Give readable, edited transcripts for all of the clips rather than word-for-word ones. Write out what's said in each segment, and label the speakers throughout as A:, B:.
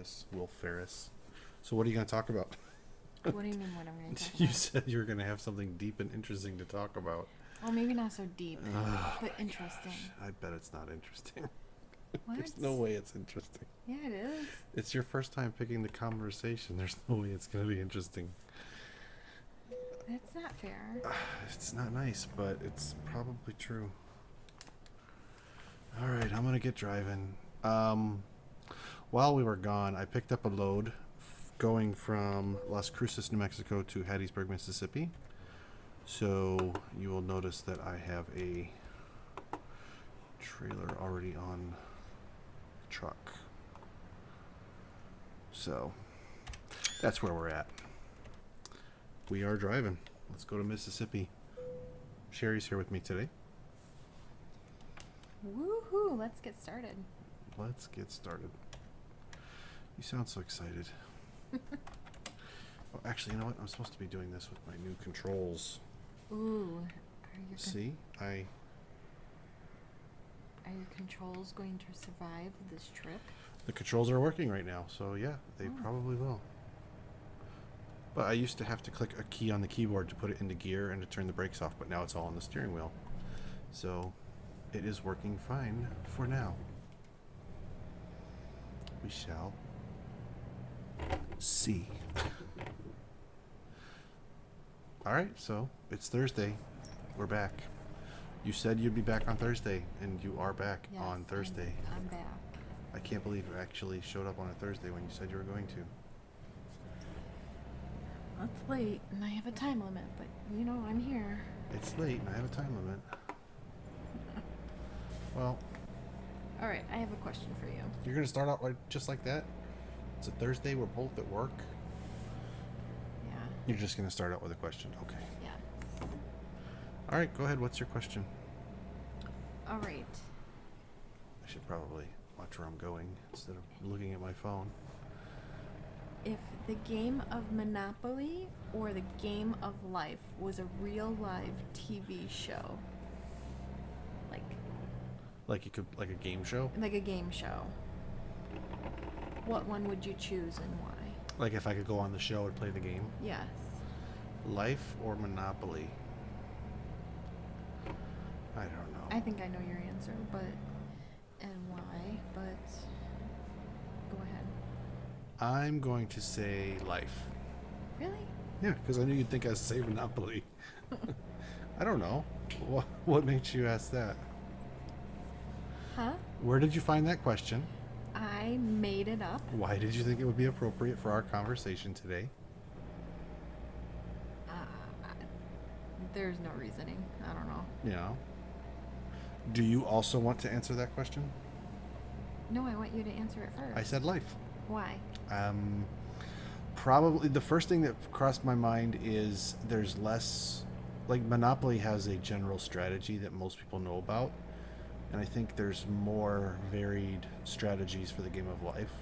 A: Ferris. Will Ferris. So what are you going to talk about?
B: What do you mean what I'm going to talk
A: You
B: about?
A: said you were going to have something deep and interesting to talk about.
B: Well, maybe not so deep,
A: Oh,
B: but interesting.
A: gosh. I bet it's not interesting.
B: What?
A: There's no way it's interesting.
B: Yeah, it is.
A: It's your first time picking the conversation. There's no way it's going to be interesting.
B: That's not fair.
A: It's not nice, but it's probably true. All right, I'm going to get driving. While we were gone, I picked up a load going from Las Cruces, New Mexico to Hattiesburg, Mississippi. So you will notice that I have a trailer already on the truck. So that's where we're at. We are driving. Let's go to Mississippi. Sherry's here with me today.
B: Woohoo! Let's get started.
A: Let's get started. You sound so excited. Oh, actually, you know what? I'm supposed to be doing this with my new controls.
B: Ooh, are
A: See?
B: are your controls going to survive this trip?
A: The controls are working right now, so yeah, they probably will. But I used to have to click a key on the keyboard to put it into gear and to turn the brakes off, but now it's all on the steering wheel. So it is working fine for now. We shall see. Alright, so it's Thursday. We're back. You said you'd be back on Thursday, and you are back
B: Yes,
A: on Thursday.
B: I'm back.
A: I can't believe you actually showed up on a Thursday when you said you were going to.
B: It's late, and I have a time limit, but you know, I'm here.
A: It's late, and I have a time limit. Well,
B: Alright, I have a question for you.
A: you're going to start out just like that? It's a Thursday, we're both at work.
B: Yeah.
A: You're just going to start out with a question. Okay.
B: Yeah.
A: All right, go ahead. What's your question?
B: Alright.
A: I should probably watch where I'm going instead of looking at my phone.
B: If the game of Monopoly or the game of life was a real live TV show,
A: Like a game show?
B: like a game show, what one would you choose and why?
A: Like if I could go on the show and play the game?
B: Yes.
A: Life or Monopoly? I don't know.
B: I think I know your answer, and why, but go ahead.
A: I'm going to say life.
B: Really?
A: Yeah, because I knew you'd think I'd say Monopoly. I don't know. What makes you ask that?
B: Huh?
A: Where did you find that question?
B: I made it up.
A: Why did you think it would be appropriate for our conversation today?
B: There's no reasoning. I don't know.
A: Yeah. Do you also want to answer that question?
B: No, I want you to answer it first.
A: I said life.
B: Why?
A: Probably the first thing that crossed my mind is there's less, like Monopoly has a general strategy that most people know about, and I think there's more varied strategies for the game of life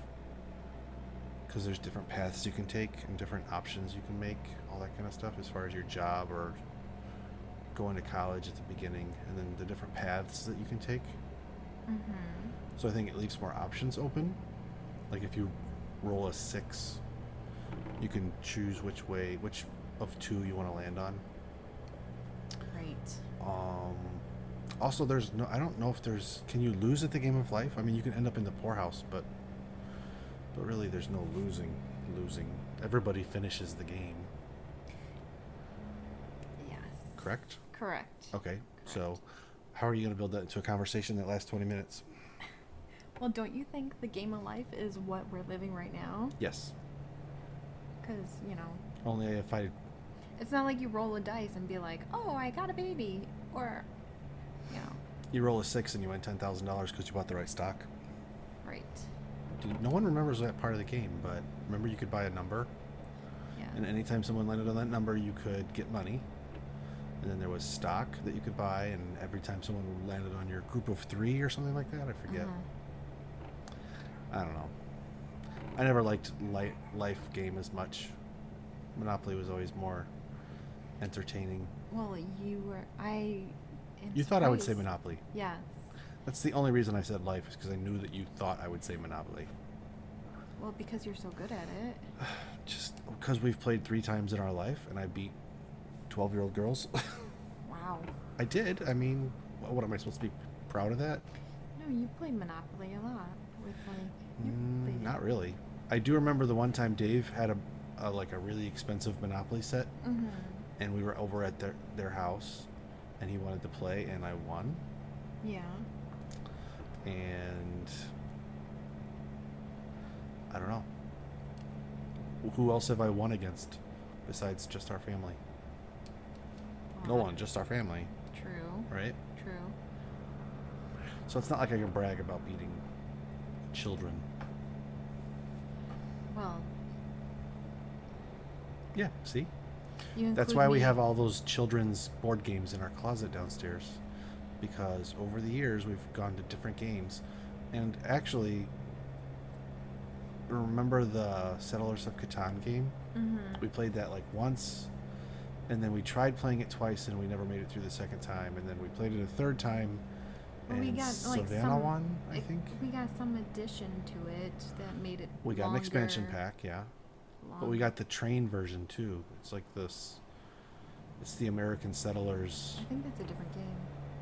A: because there's different paths you can take and different options you can make, all that kind of stuff as far as your job or going to college at the beginning, and then the different paths that you can take.
B: Mm-hmm.
A: So I think it leaves more options open. Like if you roll a 6, you can choose which of 2 you want to land on.
B: Right.
A: Also, I don't know if can you lose at the game of life? I mean, you can end up in the poorhouse, but really there's no losing. Everybody finishes the game.
B: Yes.
A: Correct?
B: Correct.
A: Okay. So how are you going to build that into a conversation that lasts 20 minutes?
B: Well, don't you think the game of life is what we're living right now?
A: Yes.
B: Because,
A: Only if I...
B: it's not like you roll a dice and be like, oh, I got a baby. Or,
A: You roll a 6 and you win $10,000 because you bought the right stock.
B: Right.
A: Dude, no one remembers that part of the game, but remember you could buy a number?
B: Yeah.
A: And anytime someone landed on that number, you could get money. And then there was stock that you could buy, and every time someone landed on your group of 3 or something like that, I forget. I don't know. I never liked life game as much. Monopoly was always more entertaining.
B: Well,
A: You thought I would say Monopoly.
B: Yes.
A: That's the only reason I said life, is because I knew that you thought I would say Monopoly.
B: Well, because you're so good at it.
A: Just because we've played 3 times in our life, and I beat 12-year-old girls.
B: Wow.
A: I did. I mean, what am I supposed to be proud of that?
B: No, you played Monopoly a lot with you played
A: Not really. I do remember the one time Dave had a like a really expensive Monopoly set,
B: Mm-hmm.
A: and we were over at their house, and he wanted to play, and I won.
B: Yeah.
A: And I don't know. Who else have I won against besides just our family? No
B: Well,
A: one, just our family,
B: True.
A: right?
B: True.
A: So it's not like I can brag about beating children.
B: Well,
A: Yeah, see?
B: you
A: That's
B: include
A: why we
B: me-
A: have all those children's board games in our closet downstairs. Because over the years we've gone to different games. And actually, remember the Settlers of Catan game?
B: Mhm.
A: We played that like once, and then we tried playing it twice, and we never made it through the second time. And then we played it a third time,
B: Well, we
A: and
B: got like
A: Savannah
B: some.
A: won, I think.
B: We got some addition to it that made it.
A: We got an expansion
B: longer-
A: pack, yeah. But we
B: longer.
A: got the train version too. It's like this. It's the American Settlers.
B: I think that's a different game.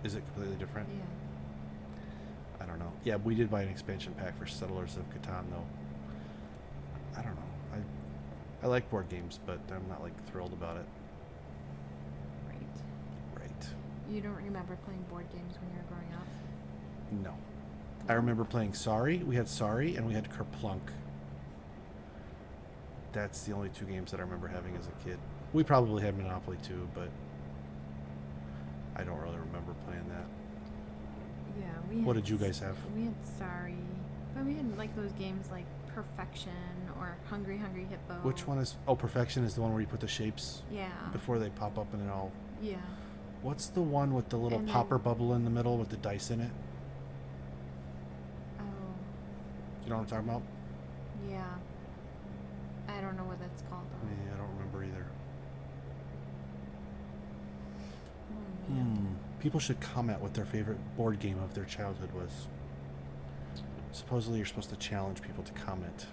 A: Is it completely different?
B: Yeah.
A: I don't know. Yeah, we did buy an expansion pack for Settlers of Catan though. I don't know. I like board games, but I'm not like thrilled about it.
B: Right.
A: Right.
B: You don't remember playing board games when you were growing up?
A: No. I remember playing Sorry. We had Sorry and we had Kerplunk. That's the only 2 games that I remember having as a kid. We probably had Monopoly too, but I don't really remember playing that.
B: Yeah, we.
A: What
B: had
A: did you guys have?
B: We had Sorry, but we had like those games like Perfection or Hungry Hungry Hippo.
A: Which one is? Oh, Perfection is the one where you put the shapes
B: Yeah.
A: before they pop up and it all.
B: Yeah.
A: What's the one with the little
B: And
A: popper
B: then-
A: bubble in the middle with the dice in it?
B: Oh.
A: You know what I'm talking about?
B: Yeah. I don't know what that's called though.
A: Yeah, I don't remember either.
B: Oh man.
A: People should comment what their favorite board game of their childhood was. Supposedly, you're supposed to challenge people to comment,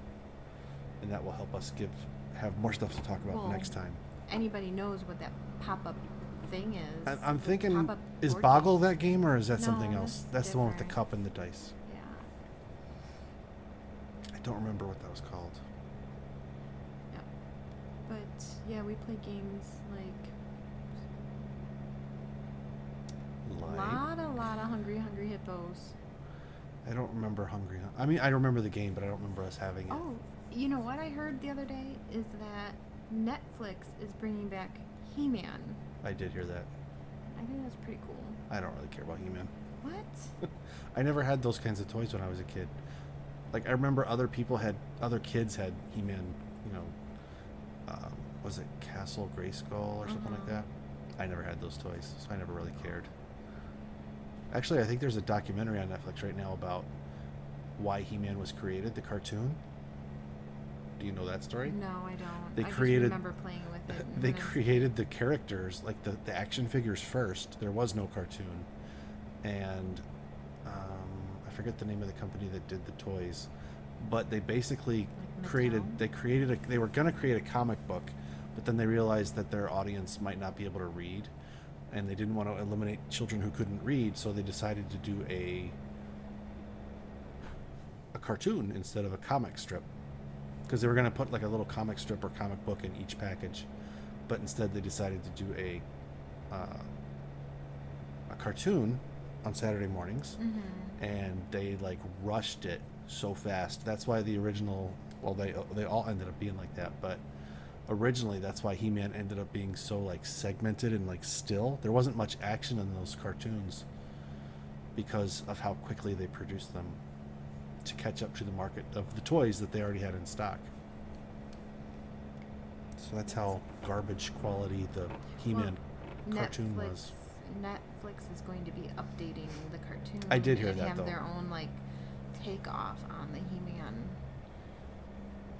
A: and that will help us have more stuff to talk about
B: Well,
A: next time.
B: Anybody knows what that pop-up thing is?
A: I'm thinking,
B: Pop-up
A: is
B: board
A: Boggle
B: game?
A: that game, or is that
B: No,
A: something else?
B: that's
A: That's the one with the
B: different.
A: cup and the dice.
B: Yeah.
A: I don't remember what that was called.
B: Yeah. But yeah, we play games like
A: Like,
B: a lot of Hungry Hungry Hippos.
A: I don't remember Hungry. I mean, I remember the game, but I don't remember us having it.
B: Oh, you know what I heard the other day is that Netflix is bringing back He-Man.
A: I did hear that.
B: I think that's pretty cool.
A: I don't really care about He-Man.
B: What?
A: I never had those kinds of toys when I was a kid. Like, I remember other kids had He-Man, you know, was it Castle Grayskull or something like that? I never had those toys, so I never really cared. Actually, I think there's a documentary on Netflix right now about why He-Man was created, the cartoon. Do you know that story?
B: No, I don't.
A: They
B: I
A: created-
B: just remember playing with it.
A: They
B: when I was-
A: created the characters, like the action figures first. There was no cartoon. And I forget the name of the company that did the toys. But they basically
B: Like
A: created, they were going to create a comic book, but then they realized that their audience might not be able to read. And they didn't want to eliminate children who couldn't read, so they decided to do a cartoon instead of a comic strip. Because they were going to put like a little comic strip or comic book in each package, but instead they decided to do a cartoon on Saturday mornings, and they like rushed it so fast. That's why the original, well, they all ended up being like that, but originally that's why He-Man ended up being so like segmented and like still. There wasn't much action in those cartoons because of how quickly they produced them to catch up to the market of the toys that they already had in stock. So that's how garbage quality the He-Man cartoon was.
B: Netflix is going to be updating the cartoon.
A: I did hear
B: and
A: that,
B: have
A: though.
B: their own like takeoff on the He-Man.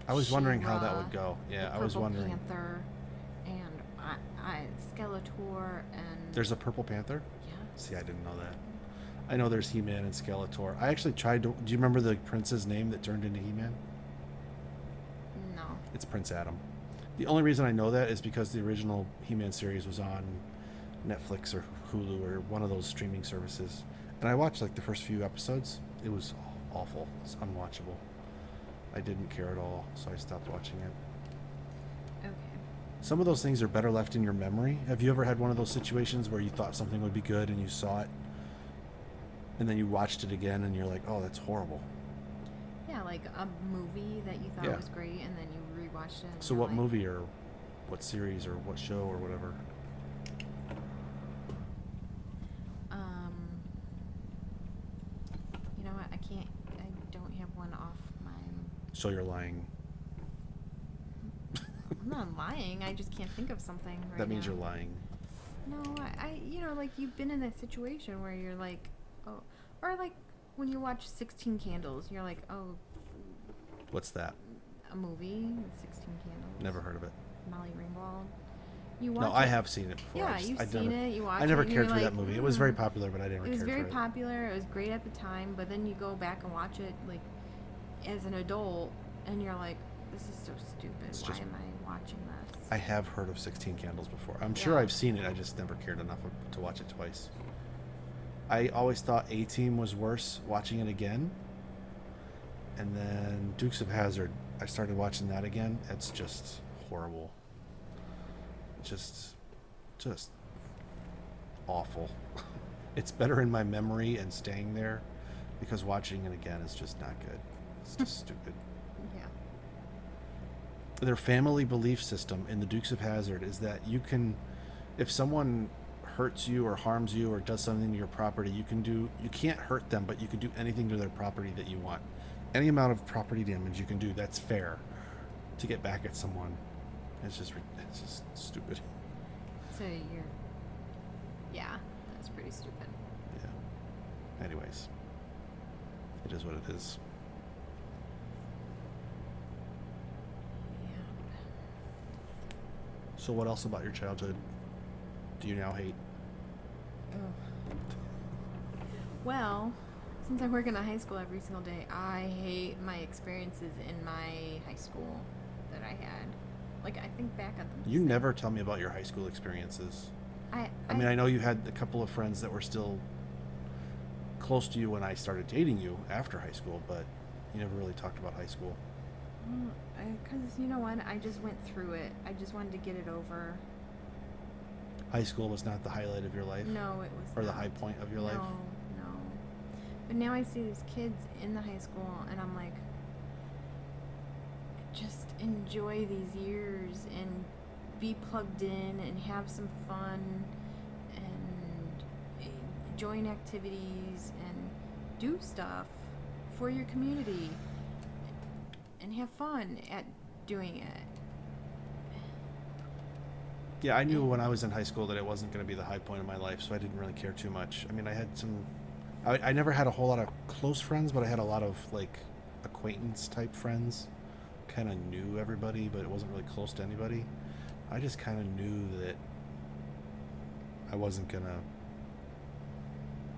A: I was wondering how that
B: She-Ra,
A: would go. Yeah,
B: the
A: I was
B: Purple
A: wondering.
B: Panther, and I Skeletor, and
A: There's a Purple Panther?
B: yeah.
A: See, I didn't know that. I know there's He-Man and Skeletor. I actually tried to. Do you remember the prince's name that turned into He-Man? It's Prince Adam. The only reason I know that is because the original He-Man series was on Netflix or Hulu or one of those streaming services, and I watched like the first few episodes. It was awful. It's unwatchable. I didn't care at all, so I stopped watching it.
B: Okay.
A: Some of those things are better left in your memory. Have you ever had one of those situations where you thought something would be good and you saw it, and then you watched it again and you're like, oh, that's horrible?
B: Yeah, like a movie that you thought
A: Yeah.
B: was great, and then you rewatched it. And
A: So
B: you're
A: what
B: like,
A: movie or what series or what show or whatever?
B: You know what? I can't. I don't have one off my.
A: So you're lying.
B: I'm not lying. I just can't think of something right
A: That means
B: now.
A: you're lying.
B: No, you know, like you've been in that situation where you're like, oh, or like when you watch 16 Candles, you're like, oh,
A: What's that?
B: a movie, 16 Candles.
A: Never heard of it.
B: Molly Ringwald. You watch
A: No,
B: it.
A: I have seen it before.
B: Yeah, you've seen it. You watch
A: I never
B: it. and
A: cared
B: you're
A: for that
B: like,
A: movie. It was very
B: "Hmm."
A: popular, but I never
B: It was
A: cared
B: very
A: for it.
B: popular. It was great at the time, but then you go back and watch it like as an adult, and you're like, this is so stupid.
A: It's
B: Why
A: just-
B: am I watching this?
A: I have heard of 16 Candles before. I'm sure
B: Yeah.
A: I've seen it. I just never cared enough to watch it twice. I always thought A-Team was worse watching it again. And then Dukes of Hazzard, I started watching that again. It's just horrible. Just awful. It's better in my memory and staying there, because watching it again is just not good. It's just stupid.
B: Yeah.
A: Their family belief system in the Dukes of Hazzard is that you can, if someone hurts you or harms you or does something to your property, you can't hurt them, but you can do anything to their property that you want. Any amount of property damage you can do, that's fair to get back at someone. It's just stupid.
B: So yeah, that's pretty stupid.
A: Yeah. Anyways, it is what it is.
B: Yeah.
A: So what else about your childhood do you now hate?
B: Well, since I work in a high school every single day, I hate my experiences in my high school that I had. Like, I think back at them.
A: You never tell me about your high school experiences.
B: I
A: mean, I know you had a couple of friends that were still close to you when I started dating you after high school, but you never really talked about high school.
B: Because, you know what? I just went through it. I just wanted to get it over.
A: High school was not the highlight of your life?
B: No, it was
A: Or the
B: not.
A: high point of your life?
B: No. But now I see these kids in the high school, and I'm like, just enjoy these years and be plugged in and have some fun and join activities and do stuff for your community and have fun at doing it.
A: Yeah, I knew when I was in high school that it wasn't going to be the high point of my life, so I didn't really care too much. I mean, I never had a whole lot of close friends, but I had a lot of, like, acquaintance type friends. Kind of knew everybody, but it wasn't really close to anybody. I just kind of knew that I wasn't going to,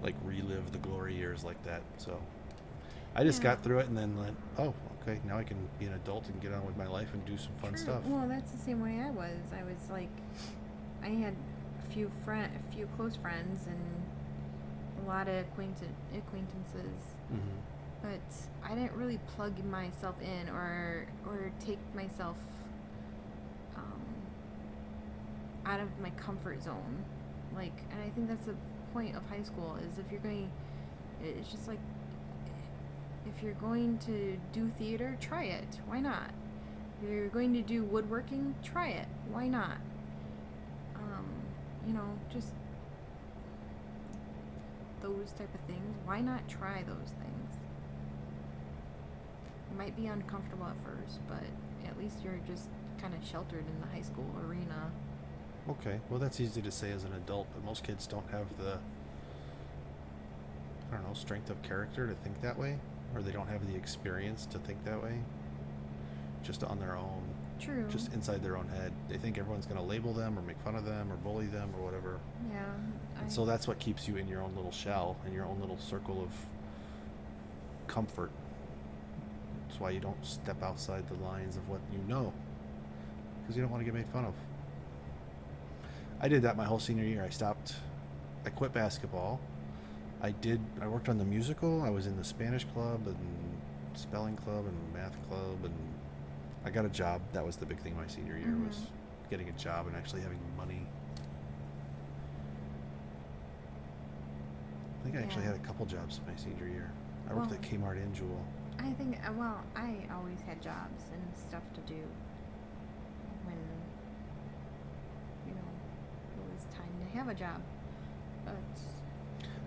A: like, relive the glory years like that, so I just
B: Yeah.
A: got through it and then went, oh, okay, now I can be an adult and get on with my life and do some fun
B: True.
A: stuff.
B: Well, that's the same way I was. I was like, I had a few close friends and a lot of acquaintances,
A: Mm-hmm.
B: but I didn't really plug myself in or take myself out of my comfort zone. Like, and I think that's the point of high school is if you're going, it's just like, if you're going to do theater, try it. Why not? If you're going to do woodworking, try it. Why not? You know, just those type of things. Why not try those things? It might be uncomfortable at first, but at least you're just kind of sheltered in the high school arena.
A: Okay, well, that's easy to say as an adult, but most kids don't have the, I don't know, strength of character to think that way, or they don't have the experience to think that way, just on their own,
B: True.
A: just inside their own head. They think everyone's going to label them or make fun of them or bully them or whatever.
B: Yeah.
A: And so that's what keeps you in your own little shell, in your own little circle of comfort. That's why you don't step outside the lines of what you know, because you don't want to get made fun of. I did that my whole senior year. I quit basketball. I worked on the musical. I was in the Spanish club and spelling club and math club, and I got a job. That was the big thing my senior year, was getting a job and actually having money. I think I actually had a couple jobs my senior year. I worked at Kmart and Jewel.
B: I think, well, I always had jobs and stuff to do when, it was time to have a job. But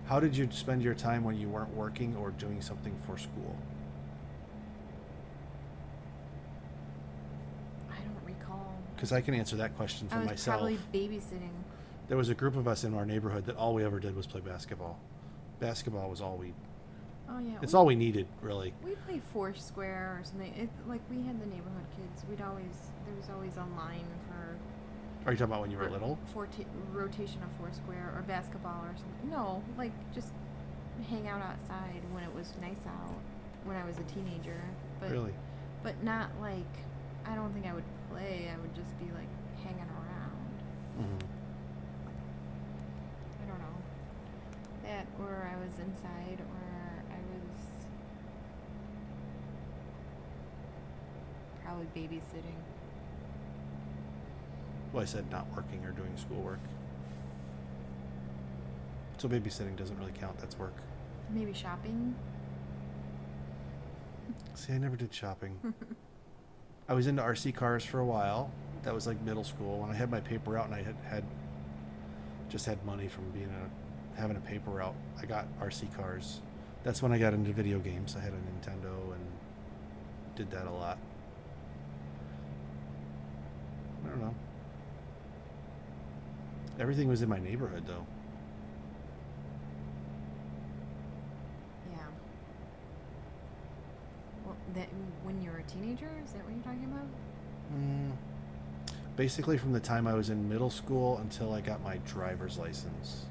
A: How did you spend your time when you weren't working or doing something for school?
B: I don't recall.
A: Because I can answer that question for myself.
B: I was probably babysitting.
A: There was a group of us in our neighborhood that all we ever did was play basketball. Basketball was all we...
B: Oh, yeah.
A: It's all we needed, really.
B: We played Foursquare or something. We had the neighborhood kids. There was always a line for...
A: Are you talking about when you were little?
B: Rotation of Foursquare or basketball or something. No, just hang out outside when it was nice out when I was a teenager. But,
A: Really?
B: But not I don't think I would play. I would just be hanging around.
A: Mm-hmm.
B: I don't know. That, or I was inside, or I was probably babysitting.
A: Well, I said not working or doing schoolwork. So babysitting doesn't really count. That's work.
B: Maybe shopping.
A: See, I never did shopping. I was into RC cars for a while. That was middle school. When I had my paper out and I had money from having a paper route, I got RC cars. That's when I got into video games. I had a Nintendo and did that a lot. I don't know. Everything was in my neighborhood, though.
B: Yeah. Well, when you were a teenager, is that what you're talking about?
A: Basically, from the time I was in middle school until I got my driver's license,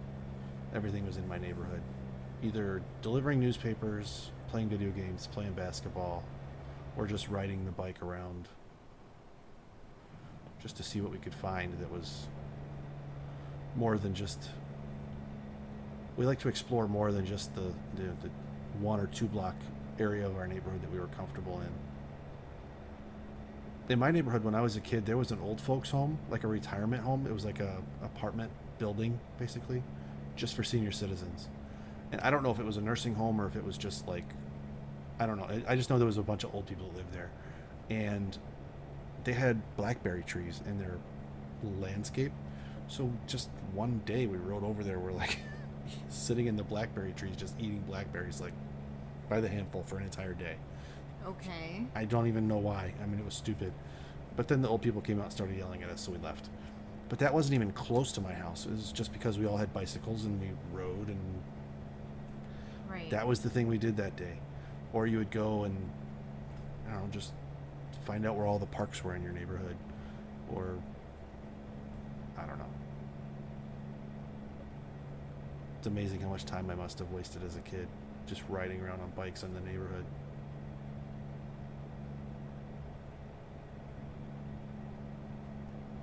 A: everything was in my neighborhood. Either delivering newspapers, playing video games, playing basketball, or just riding the bike around just to see what we could find that was more than just... We like to explore more than just the 1 or 2 block area of our neighborhood that we were comfortable in. In my neighborhood, when I was a kid, there was an old folks home, a retirement home. It was a apartment building, basically, just for senior citizens. And I don't know if it was a nursing home or if it was just I don't know. I just know there was a bunch of old people that lived there. And they had blackberry trees in their landscape. So just one day we rode over there, we're sitting in the blackberry trees, just eating blackberries by the handful for an entire day.
B: Okay.
A: I don't even know why. I mean, it was stupid. But then the old people came out and started yelling at us, so we left. But that wasn't even close to my house. It was just because we all had bicycles and we rode, and
B: Right.
A: that was the thing we did that day. Or you would go and, I don't know, just find out where all the parks were in your neighborhood. Or, I don't know. It's amazing how much time I must have wasted as a kid just riding around on bikes in the neighborhood.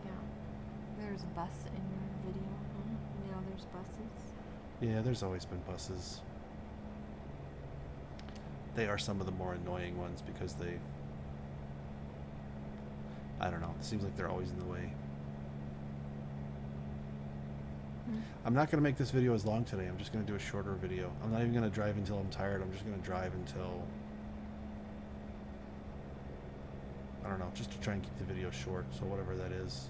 B: Yeah. There's a bus in your video, huh? Now there's buses.
A: Yeah, there's always been buses. They are some of the more annoying ones because I don't know, it seems like they're always in the way. I'm not going to make this video as long today. I'm just going to do a shorter video. I'm not even going to drive until I'm tired. I'm just going to drive until... I don't know, just to try and keep the video short, so whatever that is.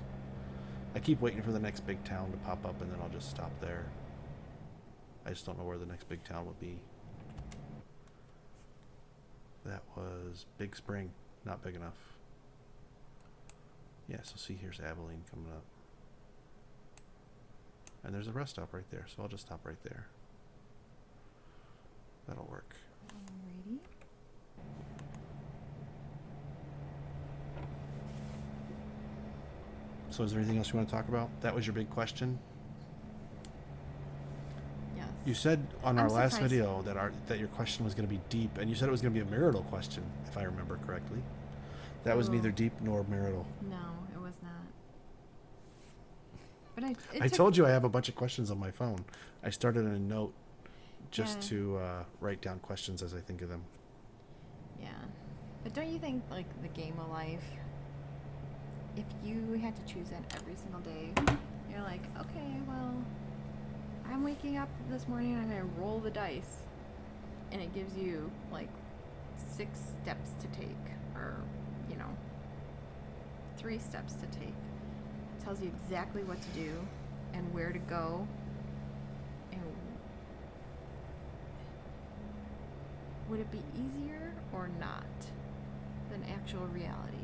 A: I keep waiting for the next big town to pop up, and then I'll just stop there. I just don't know where the next big town would be. That was Big Spring. Not big enough. Yeah, so see, here's Abilene coming up. And there's a rest stop right there, so I'll just stop right there. That'll work.
B: Alrighty.
A: So is there anything else you want to talk about? That was your big question?
B: Yes.
A: You said on
B: I'm
A: our last
B: surprised.
A: video that your question was going to be deep, and you said it was going to be a marital question, if I remember correctly. That was neither
B: Oh,
A: deep nor marital.
B: no, it was not. But
A: I told you I have a bunch of questions on my phone. I started a note just
B: Yeah.
A: to write down questions as I think of them.
B: Yeah. But don't you think, like, the game of life, if you had to choose it every single day, you're like, okay, well, I'm waking up this morning and I'm going to roll the dice. And it gives you, like, 6 steps to take, or, 3 steps to take. It tells you exactly what to do and where to go. And would it be easier or not than actual reality?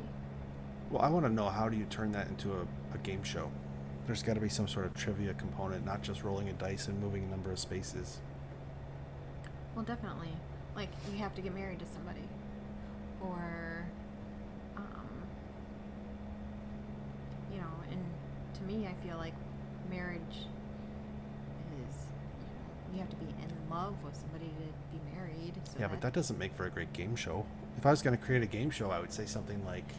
A: Well, I want to know, how do you turn that into a game show? There's got to be some sort of trivia component, not just rolling a dice and moving a number of spaces.
B: Well, definitely. Like, you have to get married to somebody. Or, and to me, I feel like marriage is, you have to be in love with somebody to be married. So
A: Yeah, but that doesn't make for a great game show. If I was going to create a game show, I would say something like,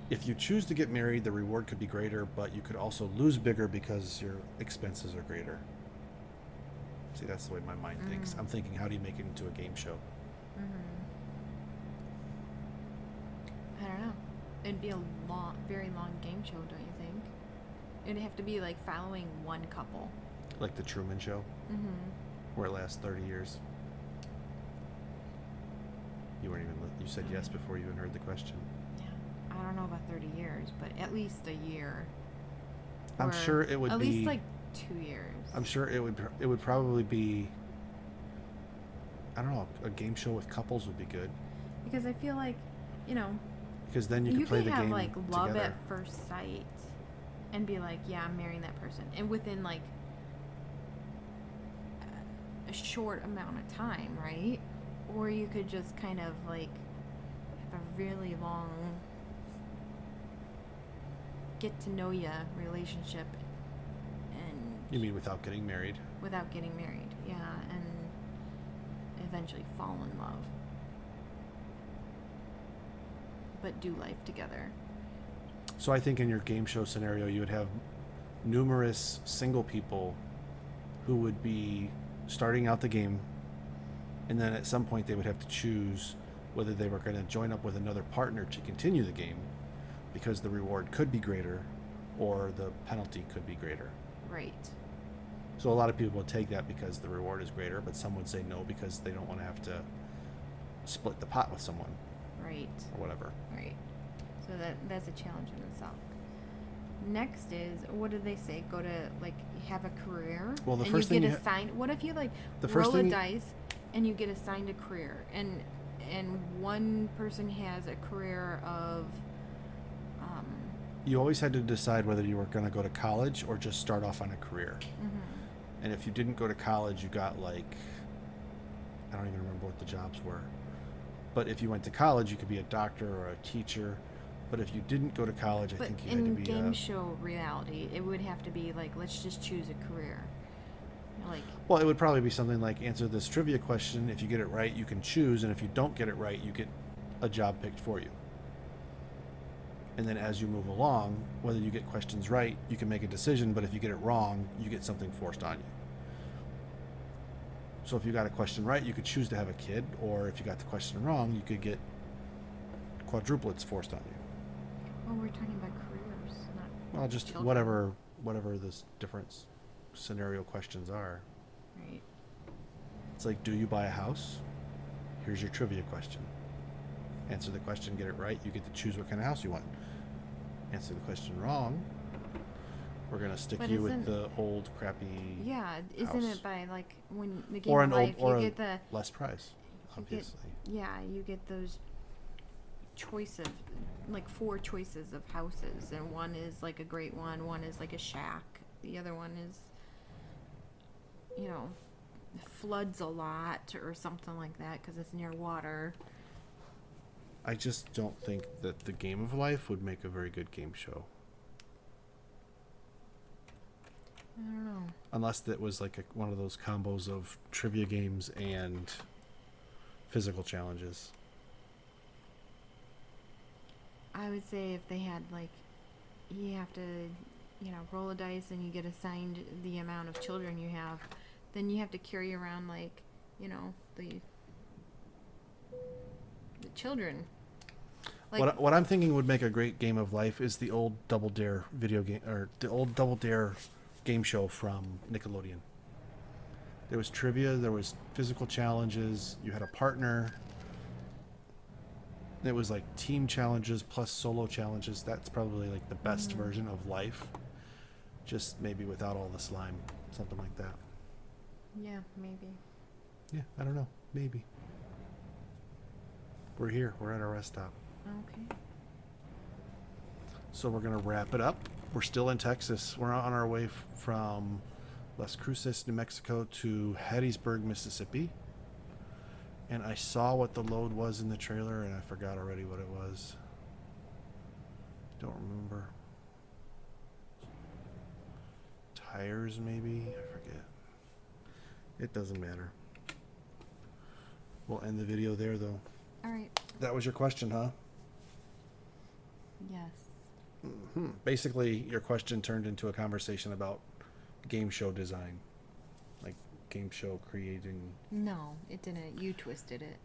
A: if you choose to get married, the reward could be greater, but you could also lose bigger because your expenses are greater. See, that's the way my mind thinks. I'm thinking, how do you make it into a game show?
B: I don't know. It'd be a long, very long game show, don't you think? It'd have to be like following one couple.
A: Like the Truman Show, where it lasts 30 years. You weren't even. You said yes before you even heard the question.
B: Yeah, I don't know about 30 years, but at least a year.
A: I'm
B: Or
A: sure it would be.
B: at least like 2 years.
A: I'm sure it would. It would probably be. I don't know. A game show with couples would be good.
B: Because I feel like,
A: Because then you could play
B: can
A: the
B: have
A: game
B: like love
A: together.
B: at first sight, and be like, yeah, I'm marrying that person, and within like a short amount of time, right? Or you could just kind of like have a really long get to know ya relationship, and
A: You mean without getting married?
B: without getting married, yeah, and eventually fall in love, but do life together.
A: So I think in your game show scenario, you would have numerous single people who would be starting out the game, and then at some point they would have to choose whether they were going to join up with another partner to continue the game, because the reward could be greater or the penalty could be greater.
B: Right.
A: So a lot of people would take that because the reward is greater, but some would say no because they don't want to have to split the pot with someone
B: Right.
A: or whatever.
B: Right. So that's a challenge in itself. Next is, what did they say? Go to, like, have a career?
A: Well, the
B: and
A: first
B: you
A: thing
B: get
A: you
B: assigned. What if you, like,
A: The first
B: roll a
A: thing you-
B: dice and you get assigned a career, and one person has a career of,
A: You always had to decide whether you were going to go to college or just start off on a career. And if you didn't go to college, you got like, I don't even remember what the jobs were. But if you went to college, you could be a doctor or a teacher. But if you didn't go to college, I
B: but
A: think you had to
B: in
A: be
B: game show reality, it would have to be like, let's just choose a career. Like,
A: well, it would probably be something like, answer this trivia question. If you get it right, you can choose. And if you don't get it right, you get a job picked for you. And then as you move along, whether you get questions right, you can make a decision. But if you get it wrong, you get something forced on you. So if you got a question right, you could choose to have a kid. Or if you got the question wrong, you could get quadruplets forced on you.
B: oh, we're talking about careers, not
A: Well, just
B: children.
A: whatever this different scenario questions are.
B: Right.
A: It's like, do you buy a house? Here's your trivia question. Answer the question, get it right, you get to choose what kind of house you want. Answer the question wrong, we're gonna stick
B: But
A: you with
B: isn't-
A: the old crappy
B: Yeah, isn't
A: house.
B: it by, like, when the game
A: or
B: of
A: an old
B: life,
A: or
B: you
A: a
B: get the
A: less price,
B: you
A: obviously.
B: you get those choices, like 4 choices of houses, and one is like a great one is like a shack, the other one is, floods a lot or something like that because it's near water.
A: I just don't think that the game of life would make a very good game show.
B: I don't know.
A: Unless it was like one of those combos of trivia games and physical challenges.
B: I would say if they had like, you have to, roll a dice and you get assigned the amount of children you have, then you have to carry around like, the children. Like,
A: What I'm thinking would make a great game of life is the old Double Dare video game, or the old Double Dare game show from Nickelodeon. There was trivia, there was physical challenges, you had a partner. It was like team challenges plus solo challenges. That's probably like the best version of life. Just maybe without all the slime. Something like that.
B: yeah, maybe.
A: Yeah, I don't know. Maybe. We're here. We're at our rest stop.
B: Okay.
A: So we're going to wrap it up. We're still in Texas. We're on our way from Las Cruces, New Mexico to Hattiesburg, Mississippi. And I saw what the load was in the trailer, and I forgot already what it was. Don't remember. Tires, maybe? I forget. It doesn't matter. We'll end the video there, though.
B: All right.
A: That was your question, huh?
B: Yes.
A: Mm-hmm. Basically, your question turned into a conversation about game show design. Like, game show creating...
B: No, it didn't. You twisted it.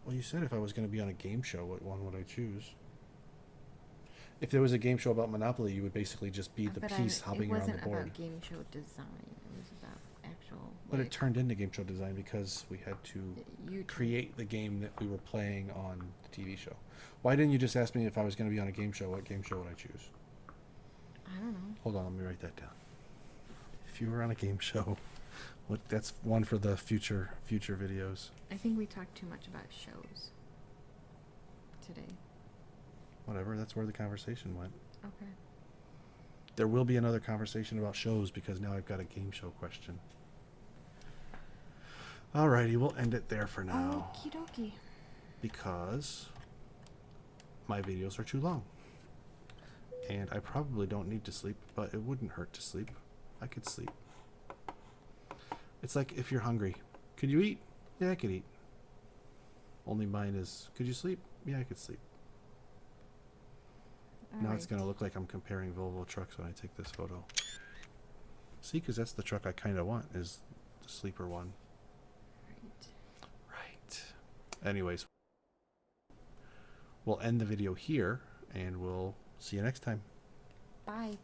A: Well, you said if I was going to be on a game show, what one would I choose? If there was a game show about Monopoly, you would basically just be the piece hopping around the board.
B: It wasn't about game show design. It was about actual...
A: But it turned into game show design because we had to create the game that we were playing on the TV show. Why didn't you just ask me if I was going to be on a game show, what game show would I choose?
B: I don't know.
A: Hold on, let me write that down. If you were on a game show, that's one for the future videos.
B: I think we talked too much about shows today.
A: Whatever, that's where the conversation went.
B: Okay.
A: There will be another conversation about shows because now I've got a game show question. Alrighty, we'll end it there for now.
B: Okie dokie.
A: Because my videos are too long. And I probably don't need to sleep, but it wouldn't hurt to sleep. I could sleep. It's like if you're hungry. Could you eat? Yeah, I could eat. Only mine is, could you sleep? Yeah, I could sleep. Now it's going to look like I'm comparing Volvo trucks when I take this photo. See, because that's the truck I kind of want, is the sleeper one. Right. Anyways, we'll end the video here, and we'll see you next time.
B: Bye.